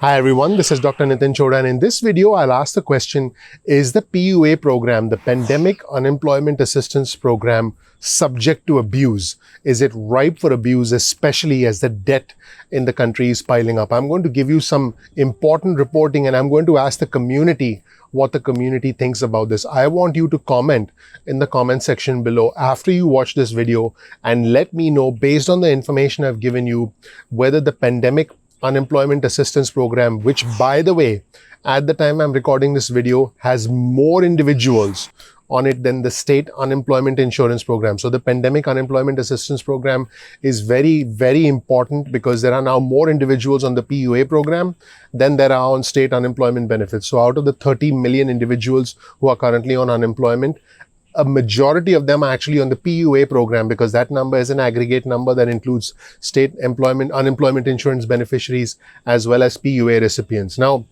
Hi everyone, this is Dr. Nitin Choda, and in this video I'll ask the question, is the PUA program, the Pandemic Unemployment Assistance Program, subject to abuse? Is it ripe for abuse, especially as the debt in the country is piling up? I'm going to give you some important reporting and I'm going to ask the community what the community thinks about this. I want you to comment in the comment section below after you watch this video and let me know, based on the information I've given you, whether the Pandemic Unemployment Assistance Program, which by the way, at the time I'm recording this video, has more individuals on it than the state unemployment insurance program. So the Pandemic Unemployment Assistance Program is very, very important because there are now more individuals on the PUA program than there are on state unemployment benefits. So out of the 30 million individuals who are currently on unemployment, a majority of them are actually on the PUA program, because that number is an aggregate number that includes state unemployment insurance beneficiaries as well as PUA recipients. Now,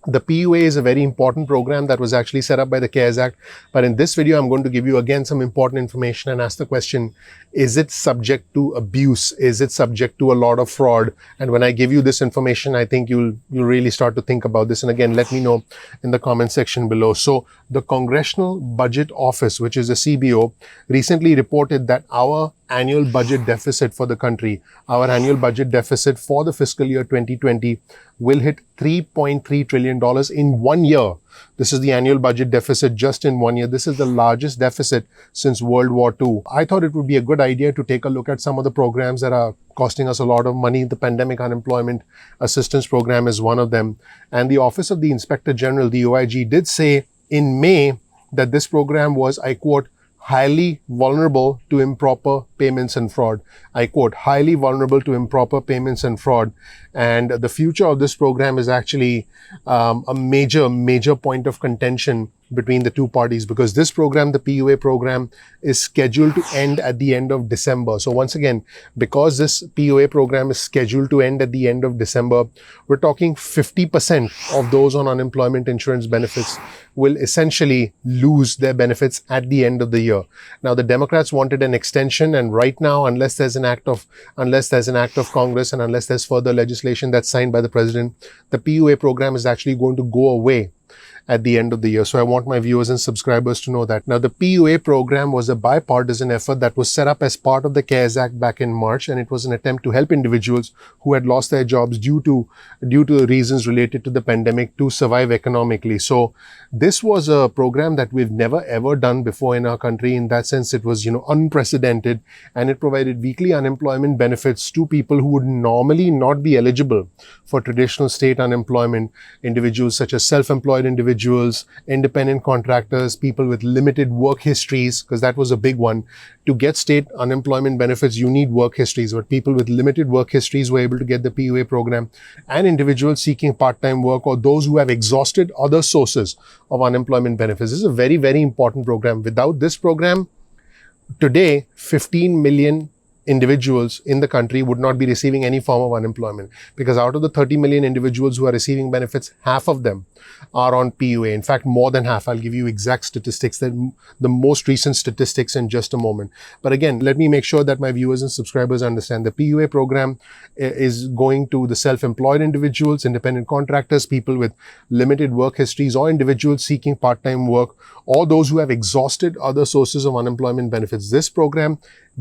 the PUA is a very important program that was actually set up by the CARES Act. But in this video, I'm going to give you again some important information and ask the question, is it subject to abuse? Is it subject to a lot of fraud? And when I give you this information, I think you'll really start to think about this. And again, let me know in the comment section below. So the Congressional Budget Office, which is the CBO, recently reported that our annual budget deficit for the country, our annual budget deficit for the fiscal year 2020 will hit $3.3 trillion in 1 year. This is the annual budget deficit just in 1 year. This is the largest deficit since World War II. I thought it would be a good idea to take a look at some of the programs that are costing us a lot of money. The Pandemic Unemployment Assistance Program is one of them. And the Office of the Inspector General, the OIG, did say in May that this program was, I quote, highly vulnerable to improper payments and fraud. I quote, highly vulnerable to improper payments and fraud. And the future of this program is actually a major point of contention between the two parties, because this program, the PUA program, is scheduled to end at the end of December. So once again, because this PUA program is scheduled to end at the end of December, we're talking 50% of those on unemployment insurance benefits will essentially lose their benefits at the end of the year. Now, the Democrats wanted an extension, and right now, unless there's an act of Congress and unless there's further legislation that's signed by the president, the PUA program is actually going to go away at the end of the year. So I want my viewers and subscribers to know that. Now, the PUA program was a bipartisan effort that was set up as part of the CARES Act back in March, and it was an attempt to help individuals who had lost their jobs due to reasons related to the pandemic to survive economically. So this was a program that we've never ever done before in our country. In that sense, it was, unprecedented, and it provided weekly unemployment benefits to people who would normally not be eligible for traditional state unemployment, individuals such as self-employed individuals, independent contractors, people with limited work histories, because that was a big one. To get state unemployment benefits, you need work histories, but people with limited work histories were able to get the PUA program, and individuals seeking part-time work or those who have exhausted other sources of unemployment benefits. This is a very, very important program. Without this program, today, 15 million individuals in the country would not be receiving any form of unemployment, because out of the 30 million individuals who are receiving benefits, half of them are on PUA. In fact, more than half. I'll give you exact statistics, the most recent statistics in just a moment. But again, let me make sure that my viewers and subscribers understand the PUA program is going to the self-employed individuals, independent contractors, people with limited work histories, or individuals seeking part-time work, or those who have exhausted other sources of unemployment benefits. This program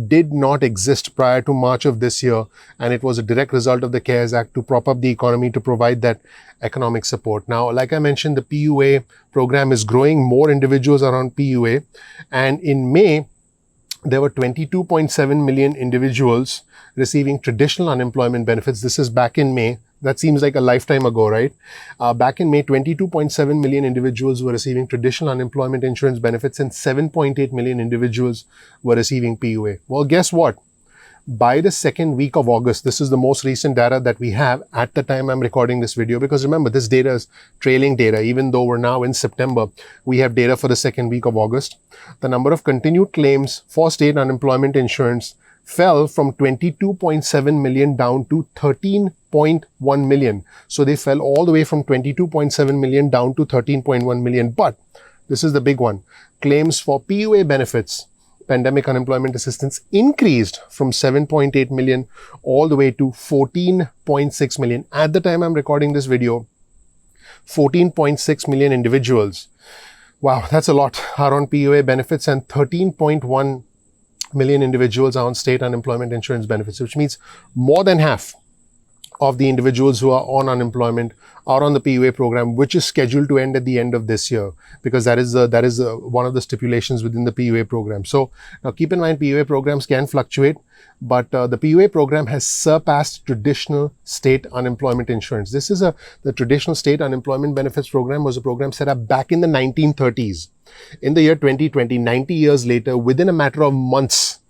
did not exist prior to March of this year, and it was a direct result of the CARES Act to prop up the economy, to provide that economic support. Now, like I mentioned, the PUA program is growing. More individuals are on PUA, and in May, there were 22.7 million individuals receiving traditional unemployment benefits. This is back in May. That seems like a lifetime ago, right? Back in May, 22.7 million individuals were receiving traditional unemployment insurance benefits, and 7.8 million individuals were receiving PUA. Well, guess what? By the second week of August, this is the most recent data that we have at the time I'm recording this video, because remember, this data is trailing data. Even though we're now in September, we have data for the second week of August. The number of continued claims for state unemployment insurance fell from 22.7 million down to 13.1 million. So they fell all the way from 22.7 million down to 13.1 million. But this is the big one. Claims for PUA benefits pandemic unemployment assistance increased from 7.8 million all the way to 14.6 million. At the time I'm recording this video, 14.6 million individuals, wow, that's a lot, are on PUA benefits, and 13.1 million individuals are on state unemployment insurance benefits, which means more than half of the individuals who are on unemployment are on the PUA program, which is scheduled to end at the end of this year, because that is one of the stipulations within the PUA program. So now keep in mind, PUA programs can fluctuate, but the PUA program has surpassed traditional state unemployment insurance. The traditional state unemployment benefits program was a program set up back in the 1930s. In the year 2020, 90 years later, within a matter of months,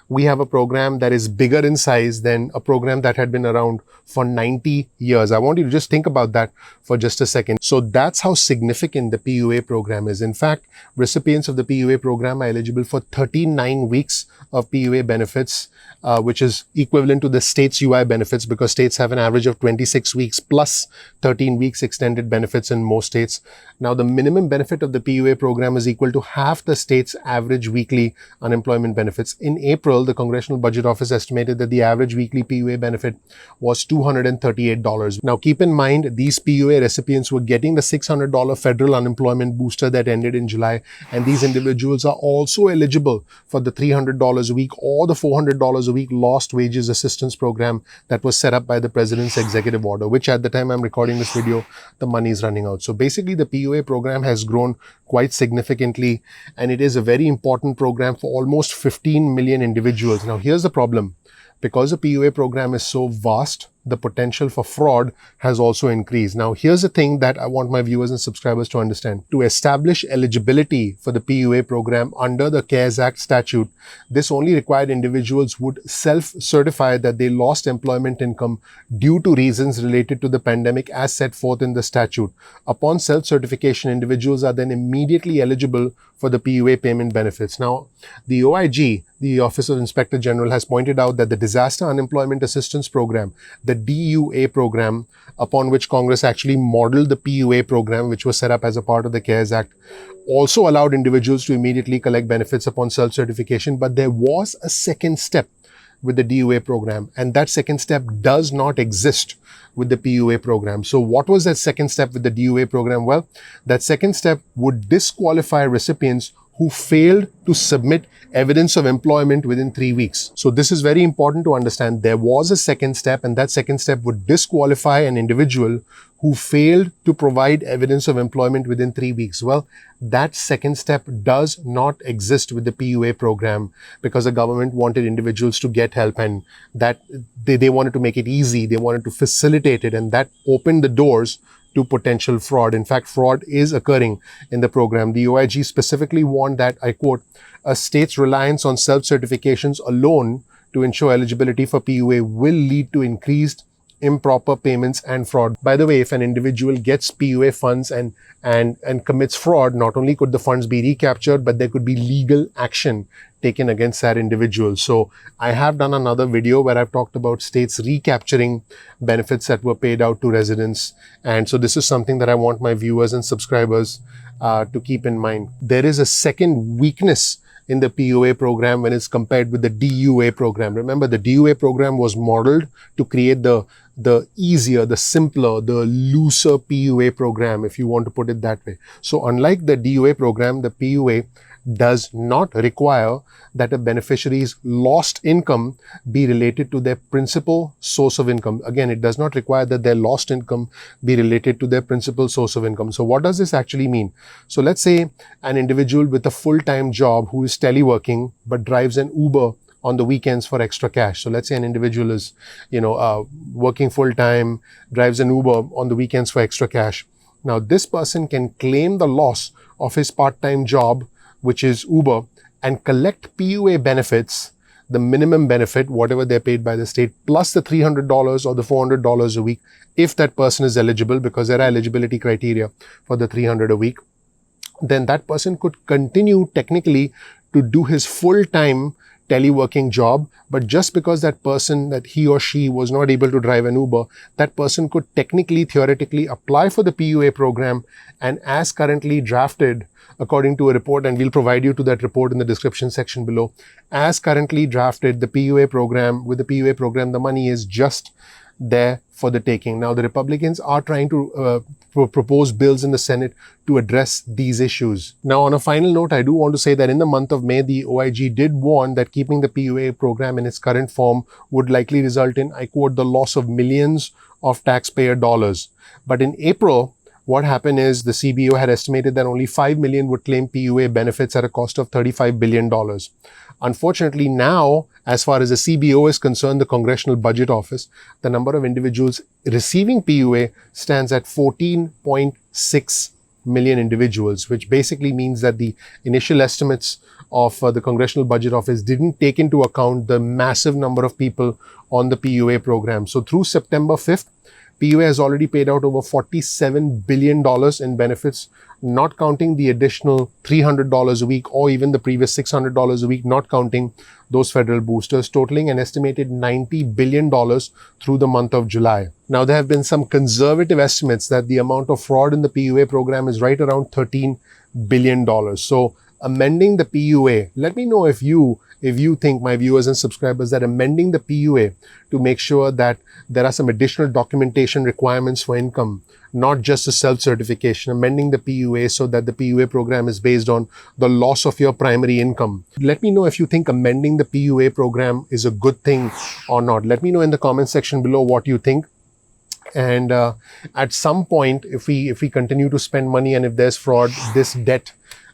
we have a program that is bigger in size than a program that had been around for 90 years. I want you to just think about that for just a second. So that's how significant the PUA program is. In fact, recipients of the PUA program are eligible for 39 weeks of PUA benefits, which is equivalent to the state's UI benefits, because states have an average of 26 weeks plus 13 weeks extended benefits in most states. Now, the minimum benefit of the PUA program is equal to half the state's average weekly unemployment benefits. In April, the Congressional Budget Office estimated that the average weekly PUA benefit was $238. Now, keep in mind, these PUA recipients were getting the $600 federal unemployment booster that ended in July, and these individuals are also eligible for the $300 a week or the $400 a week lost wages assistance program that was set up by the President's executive order, which at the time I'm recording this video, the money is running out. So basically, the PUA program has grown quite significantly, and it is a very important program for almost 15 million individuals. Now, here's the problem. Because the PUA program is so vast, the potential for fraud has also increased. Now, here's the thing that I want my viewers and subscribers to understand. To establish eligibility for the PUA program under the CARES Act statute, this only required individuals would self-certify that they lost employment income due to reasons related to the pandemic as set forth in the statute. Upon self-certification, individuals are then immediately eligible for the PUA payment benefits. Now, the OIG, the Office of Inspector General, has pointed out that the Disaster Unemployment Assistance Program, the DUA program, upon which Congress actually modeled the PUA program, which was set up as a part of the CARES Act, also allowed individuals to immediately collect benefits upon self-certification. But there was a second step with the DUA program, and that second step does not exist with the PUA program. So what was that second step with the DUA program? Well, that second step would disqualify recipients who failed to submit evidence of employment within 3 weeks. So this is very important to understand. There was a second step, and that second step would disqualify an individual who failed to provide evidence of employment within 3 weeks. Well, that second step does not exist with the PUA program, because the government wanted individuals to get help, and that they wanted to make it easy. They wanted to facilitate it, and that opened the doors to potential fraud. In fact, fraud is occurring in the program. The OIG specifically warned that, I quote, "A state's reliance on self-certifications alone to ensure eligibility for PUA will lead to increased improper payments and fraud." By the way, if an individual gets PUA funds and commits fraud, not only could the funds be recaptured, but there could be legal action taken against that individual. So I have done another video where I've talked about states recapturing benefits that were paid out to residents. And so this is something that I want my viewers and subscribers to keep in mind. There is a second weakness in the PUA program when it's compared with the DUA program. Remember, the DUA program was modeled to create the easier, the simpler, the looser PUA program, if you want to put it that way. So unlike the DUA program, the PUA does not require that a beneficiary's lost income be related to their principal source of income. Again, it does not require that their lost income be related to their principal source of income. So what does this actually mean? So let's say an individual with a full-time job who is teleworking but drives an Uber on the weekends for extra cash. So let's say an individual is, working full-time, drives an Uber on the weekends for extra cash. Now, this person can claim the loss of his part-time job, which is Uber, and collect PUA benefits, the minimum benefit, whatever they're paid by the state, plus the $300 or the $400 a week, if that person is eligible, because there are eligibility criteria for the $300 a week. Then that person could continue technically to do his full-time teleworking job, but just because that person, that he or she was not able to drive an Uber, that person could technically, theoretically apply for the PUA program, and as currently drafted, according to a report, and we'll provide you to that report in the description section below, as currently drafted, the PUA program, with the PUA program, the money is just there for the taking. Now, the Republicans are trying to propose bills in the Senate to address these issues. Now, on a final note, I do want to say that in the month of May, the OIG did warn that keeping the PUA program in its current form would likely result in, I quote, the loss of millions of taxpayer dollars. But in April, what happened is the CBO had estimated that only 5 million would claim PUA benefits at a cost of $35 billion. Unfortunately, now, as far as the CBO is concerned, the Congressional Budget Office, the number of individuals receiving PUA stands at 14.6 million individuals, which basically means that the initial estimates of the Congressional Budget Office didn't take into account the massive number of people on the PUA program. So through September 5th, PUA has already paid out over $47 billion in benefits, not counting the additional $300 a week or even the previous $600 a week, not counting those federal boosters, totaling an estimated $90 billion through the month of July. Now, there have been some conservative estimates that the amount of fraud in the PUA program is right around $13 billion. So, amending the PUA, let me know if you think, my viewers and subscribers, that amending the PUA to make sure that there are some additional documentation requirements for income, not just a self-certification, amending the PUA so that the PUA program is based on the loss of your primary income. Let me know if you think amending the PUA program is a good thing or not. Let me know in the comment section below what you think. And at some point, if we continue to spend money and if there's fraud, this debt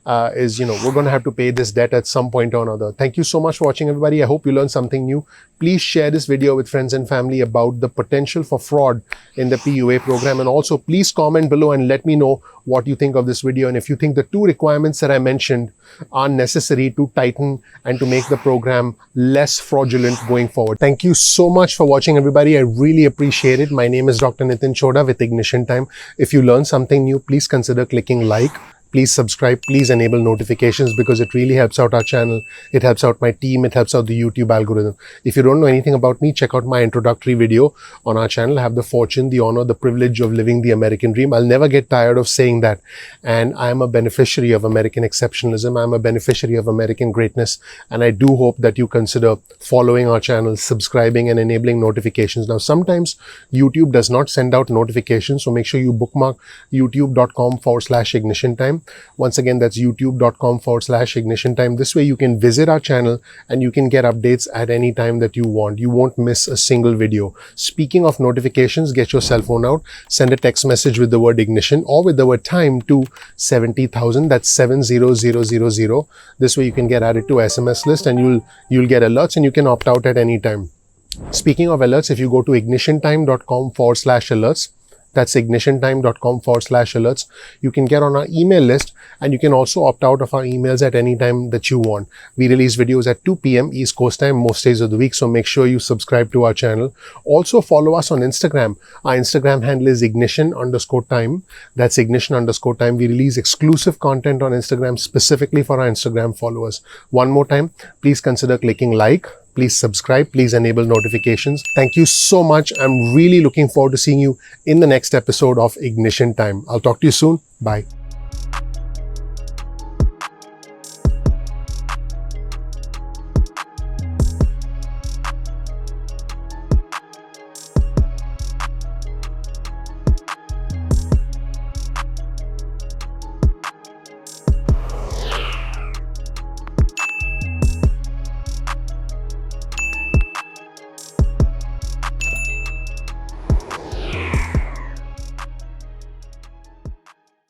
we're going to have to pay this debt at some point or another. Thank you so much for watching, everybody. I hope you learned something new. Please share this video with friends and family about the potential for fraud in the PUA program. And also, please comment below and let me know what you think of this video. And if you think the two requirements that I mentioned are necessary to tighten and to make the program less fraudulent going forward. Thank you so much for watching, everybody. I really appreciate it. My name is Dr. Nitin Choda with Ignition Time. If you learned something new, please consider clicking like. Please subscribe, please enable notifications, because it really helps out our channel. It helps out my team. It helps out the YouTube algorithm. If you don't know anything about me, check out my introductory video on our channel. I have the fortune, the honor, the privilege of living the American dream. I'll never get tired of saying that. And I am a beneficiary of American exceptionalism. I'm a beneficiary of American greatness. And I do hope that you consider following our channel, subscribing and enabling notifications. Now, sometimes YouTube does not send out notifications. So make sure you bookmark youtube.com/ignition time. Once again, that's youtube.com/ignition time. This way you can visit our channel and you can get updates at any time that you want. You won't miss a single video. Speaking of notifications, get your cell phone out, send a text message with the word ignition or with the word time to 70,000. That's 70000. This way you can get added to SMS list and you'll get alerts and you can opt out at any time. Speaking of alerts, if you go to ignitiontime.com/alerts, that's ignitiontime.com/alerts. You can get on our email list and you can also opt out of our emails at any time that you want. We release videos at 2 p.m. East Coast time most days of the week, so make sure you subscribe to our channel. Also follow us on Instagram. Our Instagram handle is ignition_time. That's ignition_time. We release exclusive content on Instagram specifically for our Instagram followers. One more time, please consider clicking like. Please subscribe, please enable notifications. Thank you so much. I'm really looking forward to seeing you in the next episode of Ignition Time. I'll talk to you soon. Bye.